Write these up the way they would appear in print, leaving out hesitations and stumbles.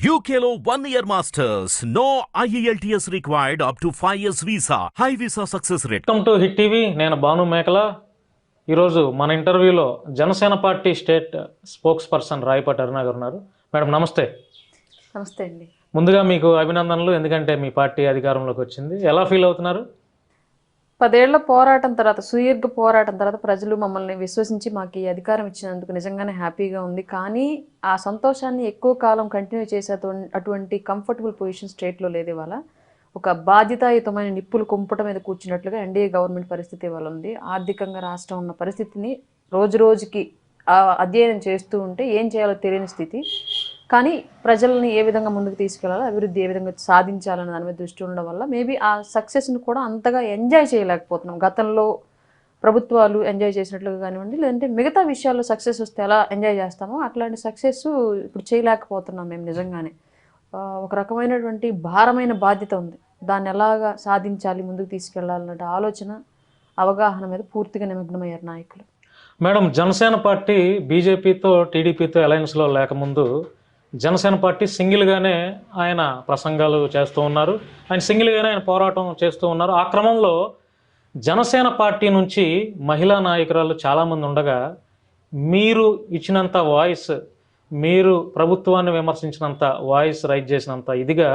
UKLO 1 year masters. No IELTS required up to 5 years visa. High visa success rate. Welcome to Hit TV. నేను భాను మేకల. ఈరోజు మన ఇంటర్వ్యూలో Janasena party state spokesperson Rayapati Aruna garu ఉన్నారు. Madam నమస్తే. నమస్తే అండి. ముందుగా మీకు అభినందనలు, ఎందుకంటే మీ పార్టీ అధికారంలోకి వచ్చింది. ఎలా ఫీల్ అవుతున్నారు? 10 ఏళ్ల పోరాటం తర్వాత, సుదీర్ఘ పోరాటం తర్వాత ప్రజలు మమ్మల్ని విశ్వసించి మాకు ఈ అధికారం ఇచ్చినందుకు నిజంగానే హ్యాపీగా ఉంది. కానీ ఆ సంతోషాన్ని ఎక్కువ కాలం కంటిన్యూ చేసే అటువంటి కంఫర్టబుల్ పొజిషన్ స్టేట్లో లేదు. ఇవాళ ఒక బాధ్యతాయుతమైన నిప్పులు కుంపట మీద కూర్చున్నట్లుగా ఎన్డీఏ గవర్నమెంట్ పరిస్థితి ఇవాళ ఉంది. ఆర్థికంగా రాష్ట్రం ఉన్న పరిస్థితిని రోజు రోజుకి అధ్యయనం చేస్తూ ఉంటే ఏం చేయాలో తెలియని స్థితి. కానీ ప్రజల్ని ఏ విధంగా ముందుకు తీసుకెళ్లాలో, అభివృద్ధి ఏ విధంగా సాధించాలన్న దాని మీద దృష్టి ఉండడం వల్ల మేబీ ఆ సక్సెస్ని కూడా అంతగా ఎంజాయ్ చేయలేకపోతున్నాం. గతంలో ప్రభుత్వాలు ఎంజాయ్ చేసినట్లుగా కానివ్వండి, లేదంటే మిగతా విషయాల్లో సక్సెస్ వస్తే ఎలా ఎంజాయ్ చేస్తామో అట్లాంటి సక్సెస్ ఇప్పుడు చేయలేకపోతున్నాం మేము. నిజంగానే ఒక రకమైనటువంటి భారమైన బాధ్యత ఉంది. దాన్ని ఎలాగా సాధించాలి, ముందుకు తీసుకెళ్లాలన్న ఆలోచన, అవగాహన మీద పూర్తిగా నిమగ్నమయ్యారు నాయకులు. మేడం, జనసేన పార్టీ బీజేపీతో టీడీపీతో అలయన్స్లో లేకముందు జనసేన పార్టీ సింగిల్గానే ఆయన ప్రసంగాలు చేస్తూ ఉన్నారు. ఆయన సింగిల్గానే ఆయన పోరాటం చేస్తూ ఉన్నారు. ఆ క్రమంలో జనసేన పార్టీ నుంచి మహిళా నాయకురాలు చాలామంది ఉండగా మీరు ఇచ్చినంత వాయిస్, మీరు ప్రభుత్వాన్ని విమర్శించినంత వాయిస్ రైజ్ చేసినంత ఇదిగా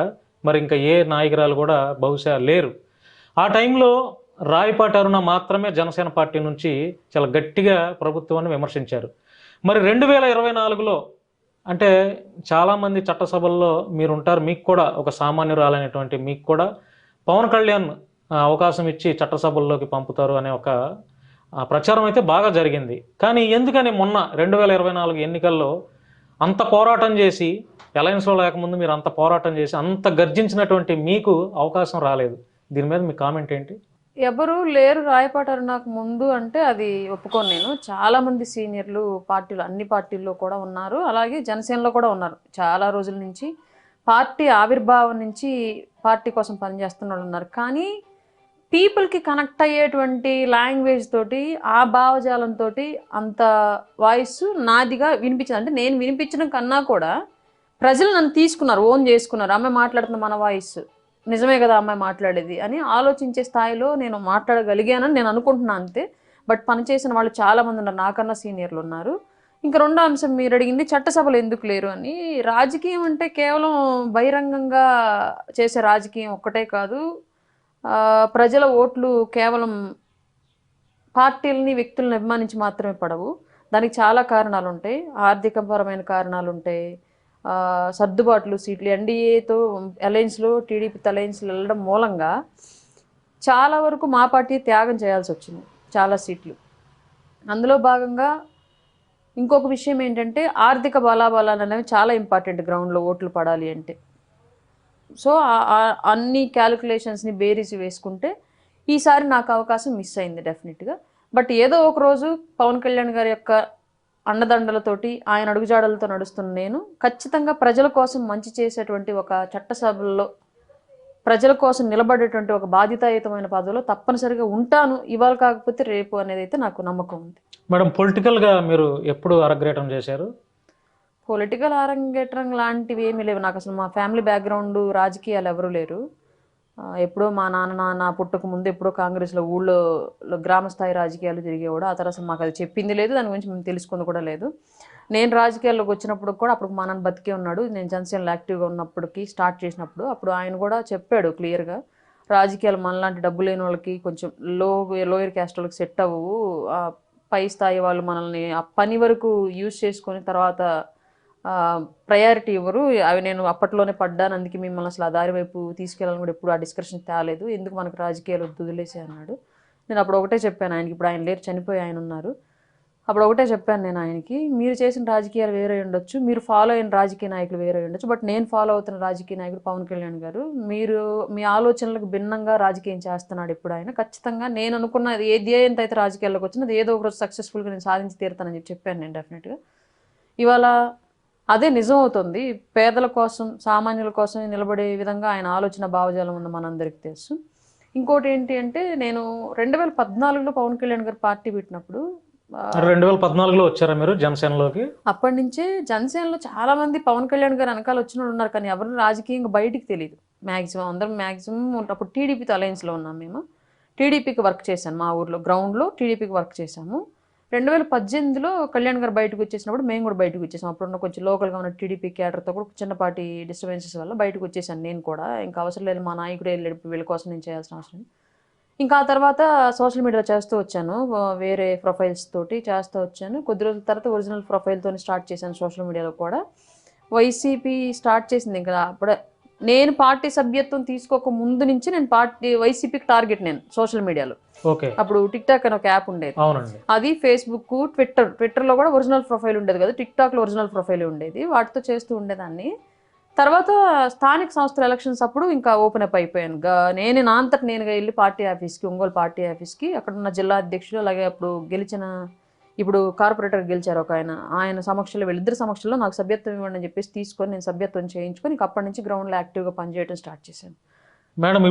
మరి ఇంకా ఏ నాయకురాలు కూడా బహుశా లేరు. ఆ టైంలో రాయపాటి అరుణ మాత్రమే జనసేన పార్టీ నుంచి చాలా గట్టిగా ప్రభుత్వాన్ని విమర్శించారు. మరి 2024లో అంటే చాలామంది చట్టసభల్లో మీరు ఉంటారు, మీకు కూడా ఒక సామాన్యురాలైనటువంటి మీకు కూడా పవన్ కళ్యాణ్ అవకాశం ఇచ్చి చట్టసభల్లోకి పంపుతారు అనే ఒక ప్రచారం అయితే బాగా జరిగింది. కానీ ఎందుకని మొన్న 2024 ఎన్నికల్లో అంత పోరాటం చేసి, అలయన్స్లో లేకముందు మీరు అంత పోరాటం చేసి అంత గర్జించినటువంటి మీకు అవకాశం రాలేదు? దీని మీద మీ కామెంట్ ఏంటి? ఎవరు లేరు రాయపాటి అరుణకు ముందు అంటే అది ఒప్పుకోను నేను. చాలామంది సీనియర్లు పార్టీలు, అన్ని పార్టీల్లో కూడా ఉన్నారు, అలాగే జనసేనలో కూడా ఉన్నారు. చాలా రోజుల నుంచి పార్టీ ఆవిర్భావం నుంచి పార్టీ కోసం పనిచేస్తున్న వాళ్ళు ఉన్నారు. కానీ పీపుల్కి కనెక్ట్ అయ్యేటువంటి లాంగ్వేజ్ తోటి, ఆ భావజాలంతో అంత వాయిస్ నాదిగా వినిపించింది. అంటే నేను వినిపించడం కన్నా కూడా ప్రజలు నన్ను తీసుకున్నారు, ఓన్ చేసుకున్నారు. అమ్మాయి మాట్లాడుతున్న మన వాయిస్ నిజమే కదా అమ్మాయి మాట్లాడేది అని ఆలోచించే స్థాయిలో నేను మాట్లాడగలిగానని నేను అనుకుంటున్నాను అంతే. బట్ పనిచేసిన వాళ్ళు చాలామంది ఉన్నారు, నాకన్నా సీనియర్లు ఉన్నారు. ఇంకా రెండో అంశం మీరు అడిగింది చట్టసభలు ఎందుకు లేరు అని. రాజకీయం అంటే కేవలం బహిరంగంగా చేసే రాజకీయం ఒక్కటే కాదు. ప్రజల ఓట్లు కేవలం పార్టీలని, వ్యక్తులను అభిమానించి మాత్రమే పడవు. దానికి చాలా కారణాలు ఉంటాయి. ఆర్థికపరమైన కారణాలు ఉంటాయి, సర్దుబాట్లు, సీట్లు ఎన్డీఏతో అలయన్స్లో, టీడీపీతో అలయన్స్లో వెళ్ళడం మూలంగా చాలా వరకు మా పార్టీ త్యాగం చేయాల్సి వచ్చింది, చాలా సీట్లు. అందులో భాగంగా ఇంకొక విషయం ఏంటంటే ఆర్థిక బలాబలాలు అనేవి చాలా ఇంపార్టెంట్ గ్రౌండ్లో ఓట్లు పడాలి అంటే. సో అన్ని క్యాలిక్యులేషన్స్ని బేరీసి వేసుకుంటే ఈసారి నాకు అవకాశం మిస్ అయింది డెఫినెట్గా. బట్ ఏదో ఒక రోజు పవన్ కళ్యాణ్ గారి యొక్క అండదండలతోటి, ఆయన అడుగుజాడలతో నడుస్తున్న నేను ఖచ్చితంగా ప్రజల కోసం మంచి చేసేటువంటి ఒక చట్టసభల్లో ప్రజల కోసం నిలబడేటువంటి ఒక బాధ్యతాయుతమైన పదవిలో తప్పనిసరిగా ఉంటాను, ఇవాళ కాకపోతే రేపు అనేది అయితే నాకు నమ్మకం ఉంది. మేడం, పొలిటికల్గా మీరు ఎప్పుడు అరగ్రేటం చేశారు? పొలిటికల్ అరంగేట్రం లాంటివి ఏమీ లేవు నాకు. అసలు మా ఫ్యామిలీ బ్యాక్గ్రౌండ్ రాజకీయాలు ఎవరూ లేరు. ఎప్పుడో మా నాన్న పుట్టక ముందు ఎప్పుడో కాంగ్రెస్లో ఊళ్ళో గ్రామ స్థాయి రాజకీయాలు తిరిగేవాడు. ఆ తర్వాత అసలు మాకు అది చెప్పింది లేదు, దాని గురించి మేము తెలుసుకుంది కూడా లేదు. నేను రాజకీయాల్లోకి వచ్చినప్పుడు కూడా అప్పుడు మా నాన్న బతికే ఉన్నాడు. నేను జనసేనలో యాక్టివ్గా ఉన్నప్పటికీ, స్టార్ట్ చేసినప్పుడు అప్పుడు ఆయన కూడా చెప్పాడు క్లియర్గా, రాజకీయాలు మనలాంటి డబ్బు లేని వాళ్ళకి, కొంచెం లోయర్ క్యాస్ట్ వాళ్ళకి సెట్ అవ్వవు. పై స్థాయి వాళ్ళు మనల్ని ఆ పని వరకు యూజ్ చేసుకొని తర్వాత ప్రయారిటీ ఇవ్వరు. అవి నేను అప్పట్లోనే పడ్డాను, అందుకే మిమ్మల్ని అసలు ఆ దారి వైపు తీసుకెళ్ళాలని కూడా ఎప్పుడు ఆ డిస్కషన్ తేలేదు, ఎందుకు మనకు రాజకీయాలు వదిలేసే అన్నాడు. నేను అప్పుడు ఒకటే చెప్పాను ఆయనకి, ఇప్పుడు ఆయన లేరు, చనిపోయి ఆయన ఉన్నారు. అప్పుడు ఒకటే చెప్పాను నేను ఆయనకి, మీరు చేసిన రాజకీయాలు వేరే ఉండొచ్చు, మీరు ఫాలో అయిన రాజకీయ నాయకులు వేరే ఉండొచ్చు, బట్ నేను ఫాలో అవుతున్న రాజకీయ నాయకుడు పవన్ కళ్యాణ్ గారు. మీరు మీ ఆలోచనలకు భిన్నంగా రాజకీయం చేస్తున్నాడు ఇప్పుడు ఆయన. ఖచ్చితంగా నేను అనుకున్న ఏ ధ్యేయంతో అయితే రాజకీయాల్లోకి వచ్చినది ఏదో ఒకరోజు సక్సెస్ఫుల్గా నేను సాధించి తీరుతానని చెప్పాను నేను డెఫినెట్గా. ఇవాళ అదే నిజం అవుతుంది. పేదల కోసం, సామాన్యుల కోసం నిలబడే విధంగా ఆయన ఆలోచన భావజాలం ఉన్న మనందరికీ తెలుసు. ఇంకోటి ఏంటి అంటే, నేను 2014లో పవన్ కళ్యాణ్ గారు పార్టీ పెట్టినప్పుడు 2014లో వచ్చారా మీరు జనసేనలోకి? అప్పటి నుంచే జనసేనలో చాలా మంది పవన్ కళ్యాణ్ గారు వెనకాల వచ్చిన వాళ్ళు ఉన్నారు, కానీ ఎవరు రాజకీయంగా బయటికి తెలియదు. మ్యాక్సిమం అందరం అప్పుడు టీడీపీతో అలయన్స్లో ఉన్నాం మేము. టీడీపీకి వర్క్ చేశాను మా ఊర్లో గ్రౌండ్లో, టీడీపీకి వర్క్ చేశాము. 2018లో కళ్యాణ్ గారు బయటకు వచ్చేసినప్పుడు మేము కూడా బయటకు వచ్చేసాం. అప్పుడున్న కొంచెం లోకల్గా ఉన్న టీడీపీ క్యాడర్తో కూడా చిన్నపాటి డిస్టర్బెన్సెస్ వల్ల బయటకు వచ్చేసాను నేను కూడా. ఇంకా అవసరం లేదు, మా నాయకుడే వెళ్ళాడు, వీళ్ళ కోసం నేను చేయాల్సిన అవసరం. ఇంకా ఆ తర్వాత సోషల్ మీడియా చేస్తూ వచ్చాను, వేరే ప్రొఫైల్స్ తోటి చేస్తూ వచ్చాను. కొద్ది రోజుల తర్వాత ఒరిజినల్ ప్రొఫైల్తో స్టార్ట్ చేశాను సోషల్ మీడియాలో కూడా. వైసీపీ స్టార్ట్ చేసింది ఇంకా అప్పుడే. నేను పార్టీ సభ్యత్వం తీసుకోక ముందు నుంచి నేను వైసీపీకి టార్గెట్ నేను సోషల్ మీడియాలో. ఓకే. అప్పుడు టిక్ టాక్ అని ఒక యాప్ ఉండేది, అవునండి. అది ఫేస్బుక్, ట్విట్టర్లో కూడా ఒరిజినల్ ప్రొఫైల్ ఉండేది కదా, టిక్ టాక్లో ఒరిజినల్ ప్రొఫైల్ ఉండేది, వాటితో చేస్తూ ఉండేదాన్ని. తర్వాత స్థానిక సంస్థల ఎలక్షన్స్ అప్పుడు ఇంకా ఓపెన్ అప్ అయిపోయాను. నేను నా అంతట నేనుగా వెళ్ళి పార్టీ ఆఫీస్కి, ఒంగోలు పార్టీ ఆఫీస్కి, అక్కడ ఉన్న జిల్లా అధ్యక్షుడు అలాగే అప్పుడు ఇప్పుడు కార్పొరేటర్ గెలిచారు ఒక ఆయన సమక్షంలో, వీళ్ళిద్దరి సమక్షంలో నాకు సభ్యత్వం ఇవ్వండి అని చెప్పేసి తీసుకొని నేను సభ్యత్వం చేయించుకొని అప్పటి నుంచి గ్రౌండ్లో యాక్టివ్గా పనిచేయడం స్టార్ట్ చేశాను. మేడం